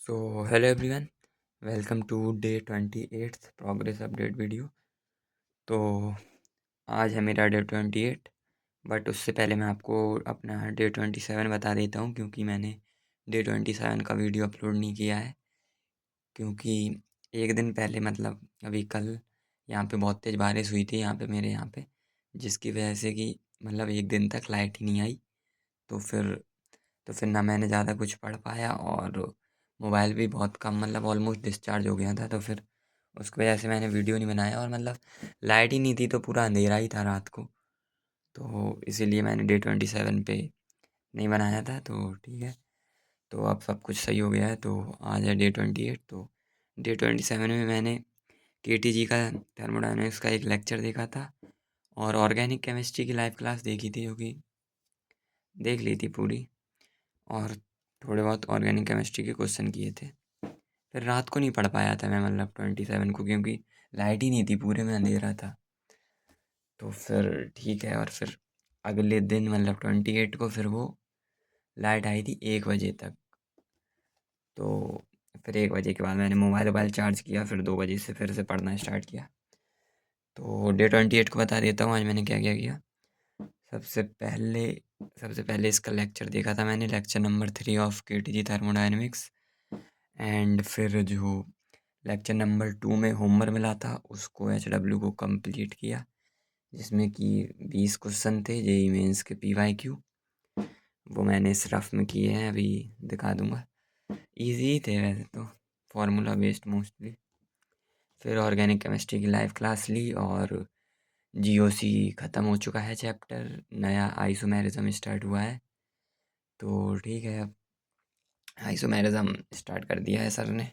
So hello everyone, welcome to day 28th progress update video. तो आज है मेरा डे 28, बट उससे पहले मैं आपको अपना डे 27 बता देता हूँ, क्योंकि मैंने डे 27 का वीडियो अपलोड नहीं किया है। क्योंकि एक दिन पहले मतलब अभी कल यहाँ पे बहुत तेज़ बारिश हुई थी यहाँ पे मेरे यहाँ पे, जिसकी वजह से कि मतलब एक दिन तक लाइट ही नहीं आई। तो फिर ना मैंने ज़्यादा कुछ पढ़ पाया, और मोबाइल भी बहुत कम मतलब ऑलमोस्ट डिस्चार्ज हो गया था। तो फिर उसकी वजह से मैंने वीडियो नहीं बनाया, और मतलब लाइट ही नहीं थी तो पूरा अंधेरा ही था रात को। तो इसीलिए मैंने डे 27 पे नहीं बनाया था। तो ठीक है, तो अब सब कुछ सही हो गया है। तो आज है डे 28। तो डे 27 में मैंने KTG का थर्मोडायनेमिक्स का एक लेक्चर देखा था, और ऑर्गेनिक केमिस्ट्री की लाइव क्लास देखी थी, जो कि देख ली थी पूरी। और थोड़े बहुत ऑर्गेनिक केमिस्ट्री के क्वेश्चन किए थे। फिर रात को नहीं पढ़ पाया था मैं मतलब 27 को, क्योंकि लाइट ही नहीं थी, पूरे में अंधेरा था। तो फिर ठीक है, और फिर अगले दिन मतलब 28 को फिर वो लाइट आई थी 1 बजे तक। तो फिर 1 बजे के बाद मैंने मोबाइल वोबाइल चार्ज किया, फिर 2 बजे से फिर से पढ़ना स्टार्ट किया। तो डे 28 को बता देता हूँ आज मैंने क्या क्या किया। सबसे पहले सबसे पहले इसका लेक्चर देखा था मैंने, lecture number 3 of KTG thermodynamics. And फिर जो लेक्चर नंबर 2 में होमवर्क मिला था उसको HW को कंप्लीट किया, जिसमें कि 20 क्वेश्चन थे जेई मेंस के PYQ। वो मैंने इस रफ में किए हैं, अभी दिखा दूंगा। इजी थे वैसे तो, फार्मूला बेस्ड मोस्टली। फिर ऑर्गेनिक केमिस्ट्री की लाइव क्लास ली, और GOC ख़त्म हो चुका है चैप्टर, नया आइसोमेरिज्म स्टार्ट हुआ है। तो ठीक है, अब आइसोमेरिज्म स्टार्ट कर दिया है सर ने।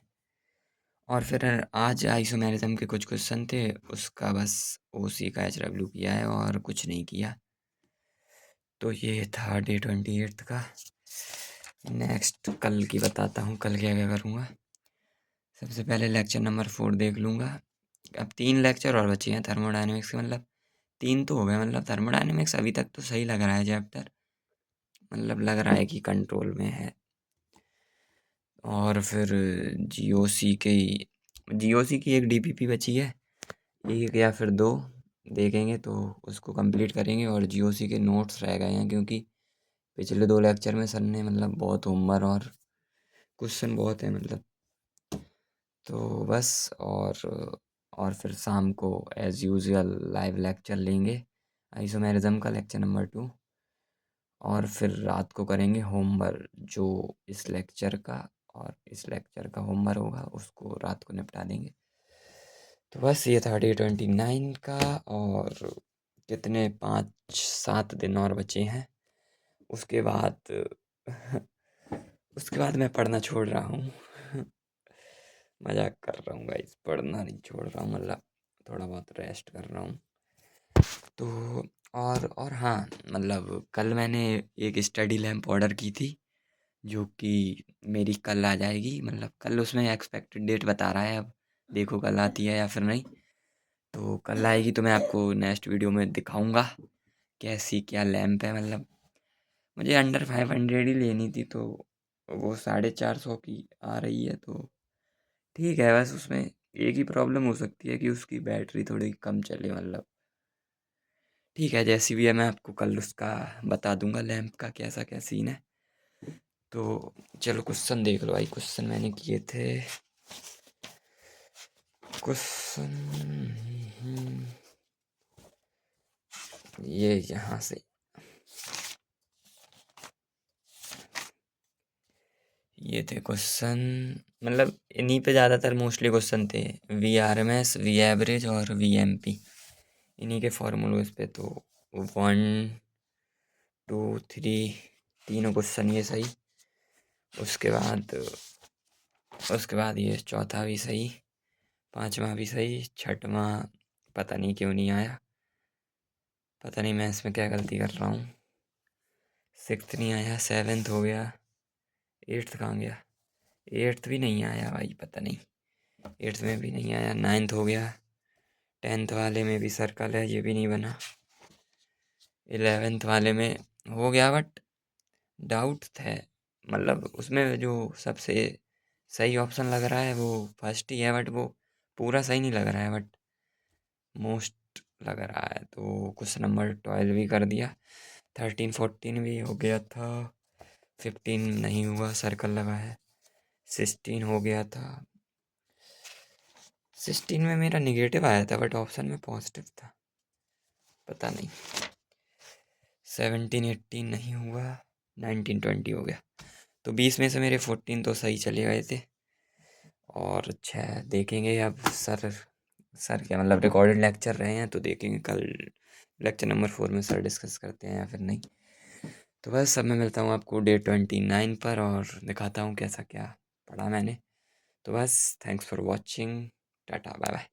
और फिर आज आइसोमेरिज्म के कुछ क्वेश्चन थे, उसका बस OC का HW किया है और कुछ नहीं किया। तो ये था डे 28 का। नेक्स्ट कल की बताता हूँ, कल क्या क्या करूँगा। सबसे पहले लेक्चर नंबर 4 देख लूँगा। अब 3 लेक्चर और बचे हैं थर्मोडायनेमिक्स के, मतलब 3 तो हो गए। मतलब थर्मोडायनेमिक्स अभी तक तो सही लग रहा है चैप्टर, मतलब लग रहा है कि कंट्रोल में है। और फिर GOC की एक DPP बची है, एक या फिर 2 देखेंगे तो उसको कंप्लीट करेंगे। और GOC के नोट्स रह गए हैं, क्योंकि पिछले 2 लेक्चर में सर ने मतलब बहुत होमवर्क और क्वेश्चन बहुत है मतलब। तो बस, और फिर शाम को एज़ यूजुअल लाइव लेक्चर लेंगे, आइसोमेरिज्म का लेक्चर नंबर 2। और फिर रात को करेंगे होमवर्क, जो इस लेक्चर का और इस लेक्चर का होमवर्क होगा उसको रात को निपटा देंगे। तो बस ये था डे 29 का। और कितने 5-7 दिन और बचे हैं। उसके बाद उसके बाद मैं पढ़ना छोड़ रहा हूँ। मजाक कर रहा हूँ गाइस, पढ़ना नहीं छोड़ रहा हूँ, मतलब थोड़ा बहुत रेस्ट कर रहा हूँ। तो और हाँ, मतलब कल मैंने एक स्टडी लैम्प ऑर्डर की थी, जो कि मेरी कल आ जाएगी। मतलब कल उसमें एक्सपेक्टेड डेट बता रहा है, अब देखो कल आती है या फिर नहीं। तो कल आएगी तो मैं आपको नेक्स्ट वीडियो में दिखाऊंगा कैसी क्या लैम्प है। मतलब मुझे अंडर 500 ही लेनी थी, तो वो 450 की आ रही है। तो ठीक है, बस उसमें एक ही प्रॉब्लम हो सकती है कि उसकी बैटरी थोड़ी कम चले मतलब। ठीक है, जैसी भी है मैं आपको कल उसका बता दूंगा लैंप का कैसा क्या सीन है। तो चलो क्वेश्चन देख लो भाई, क्वेश्चन मैंने किए थे। क्वेश्चन ये यहाँ से, ये थे क्वेश्चन। मतलब इन्हीं पे ज़्यादातर मोस्टली क्वेश्चन थे, VRMS, V एवरेज और VMP, इन्हीं के फॉर्मूलोज पे। तो 1 2 3 तीनों क्वेश्चन ये सही। उसके बाद ये चौथा भी सही, पांचवा भी सही, छठवां पता नहीं क्यों नहीं आया, पता नहीं मैं इसमें क्या गलती कर रहा हूँ। सिक्स्थ नहीं आया, सेवेंथ हो गया, एट्थ कहाँ गया, एट्थ भी नहीं आया भाई, पता नहीं। एट्थ में भी नहीं आया, नाइन्थ हो गया, टेंथ वाले में भी सर्कल है, ये भी नहीं बना। 11th वाले में हो गया, बट डाउट है, मतलब उसमें जो सबसे सही ऑप्शन लग रहा है, वो फर्स्ट ही है, बट वो पूरा सही नहीं लग रहा है, बट मोस्ट लग रहा है। तो कुछ नंबर 12 भी कर दिया, 13 14 भी हो गया था, 15 नहीं हुआ, सर्कल लगा है, 16 हो गया था। 16 में मेरा निगेटिव आया था बट ऑप्शन में पॉजिटिव था, पता नहीं। 17 18 नहीं हुआ, 19 20 हो गया। तो 20 में से मेरे 14 तो सही चले गए थे, और 6 देखेंगे अब। सर क्या मतलब, रिकॉर्डेड लेक्चर रहे हैं तो देखेंगे कल लेक्चर नंबर 4 में सर डिस्कस करते हैं या फिर नहीं। तो बस अब मैं मिलता हूँ आपको डे 29 पर और दिखाता हूँ कैसा क्या पढ़ा मैंने। तो बस thanks for watching, tata bye bye.